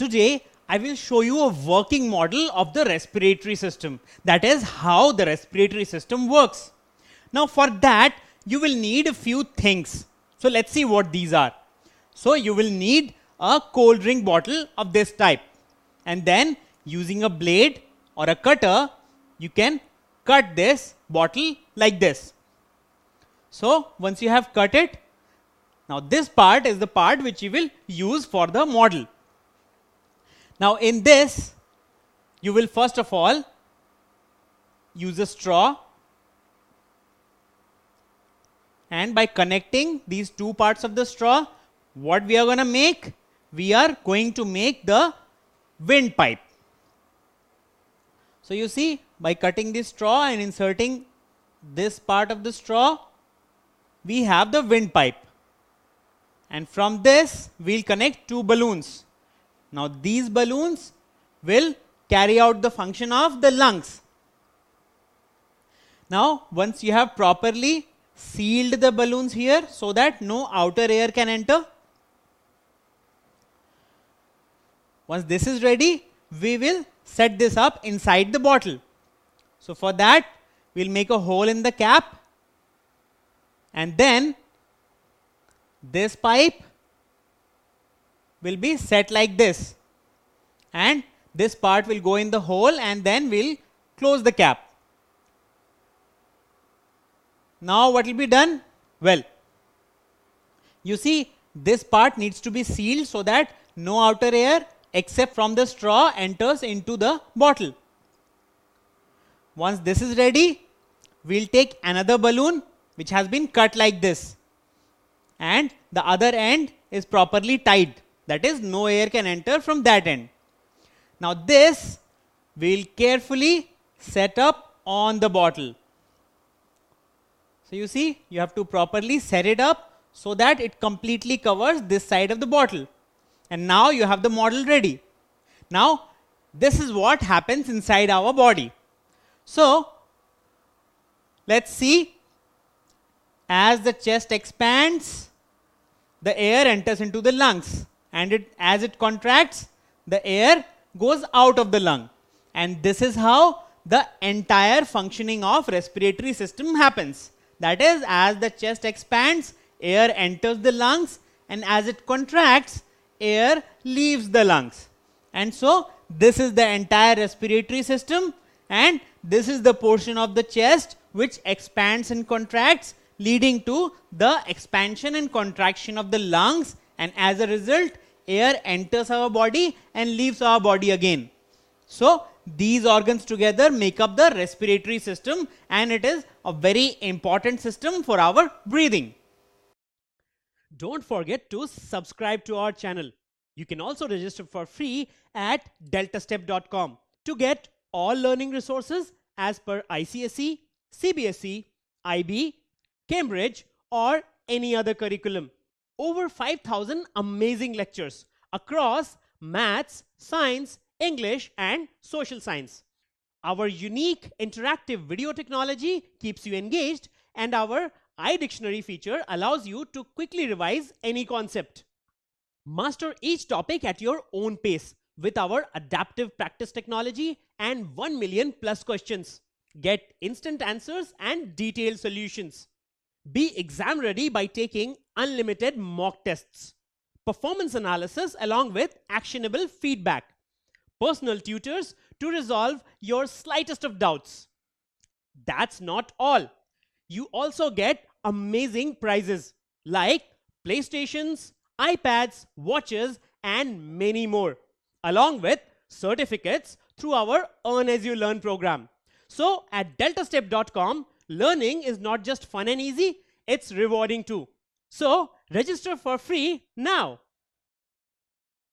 Today, I will show you a working model of the respiratory system. That is how the respiratory system works. Now for that, you will need a few things. So let's see what these are. So you will need a cold drink bottle of this type. And then using a blade or a cutter, you can cut this bottle like this. So once you have cut it, now this part is the part which you will use for the model. Now in this, you will first of all use a straw, and by connecting these two parts of the straw, what we are going to make? We are going to make the windpipe. So you see, by cutting this straw and inserting this part of the straw, we have the windpipe. And from this, we'll connect two balloons. Now these balloons will carry out the function of the lungs. Now once you have properly sealed the balloons here so that no outer air can enter, once this is ready, we will set this up inside the bottle. So for that, we'll make a hole in the cap, and then this pipe will be set like this, and this part will go in the hole, and then we'll close the cap. Now what will be done? Well, you see, this part needs to be sealed so that no outer air except from the straw enters into the bottle. Once this is ready, we'll take another balloon which has been cut like this, and the other end is properly tied. That is, no air can enter from that end. Now this we'll carefully set up on the bottle. So you see, you have to properly set it up so that it completely covers this side of the bottle. And now you have the model ready. Now this is what happens inside our body. So let's see, as the chest expands, the air enters into the lungs, and as it contracts, the air goes out of the lung. And this is how the entire functioning of respiratory system happens. That is, as the chest expands, air enters the lungs, and as it contracts, air leaves the lungs. And so this is the entire respiratory system, and this is the portion of the chest which expands and contracts, leading to the expansion and contraction of the lungs, and as a result, air enters our body and leaves our body again. So these organs together make up the respiratory system, and it is a very important system for our breathing. Don't forget to subscribe to our channel. You can also register for free at deltastep.com to get all learning resources as per ICSE, CBSE, IB, Cambridge, or any other curriculum. Over 5,000 amazing lectures across maths, science, English, and social science. Our unique interactive video technology keeps you engaged, and our iDictionary feature allows you to quickly revise any concept. Master each topic at your own pace with our adaptive practice technology and 1 million plus questions. Get instant answers and detailed solutions. Be exam ready by taking unlimited mock tests, performance analysis along with actionable feedback, personal tutors to resolve your slightest of doubts. That's not all. You also get amazing prizes like PlayStations, iPads, watches, and many more, along with certificates through our Earn As You Learn program. So at deltastep.com, learning is not just fun and easy, it's rewarding too. So register for free now.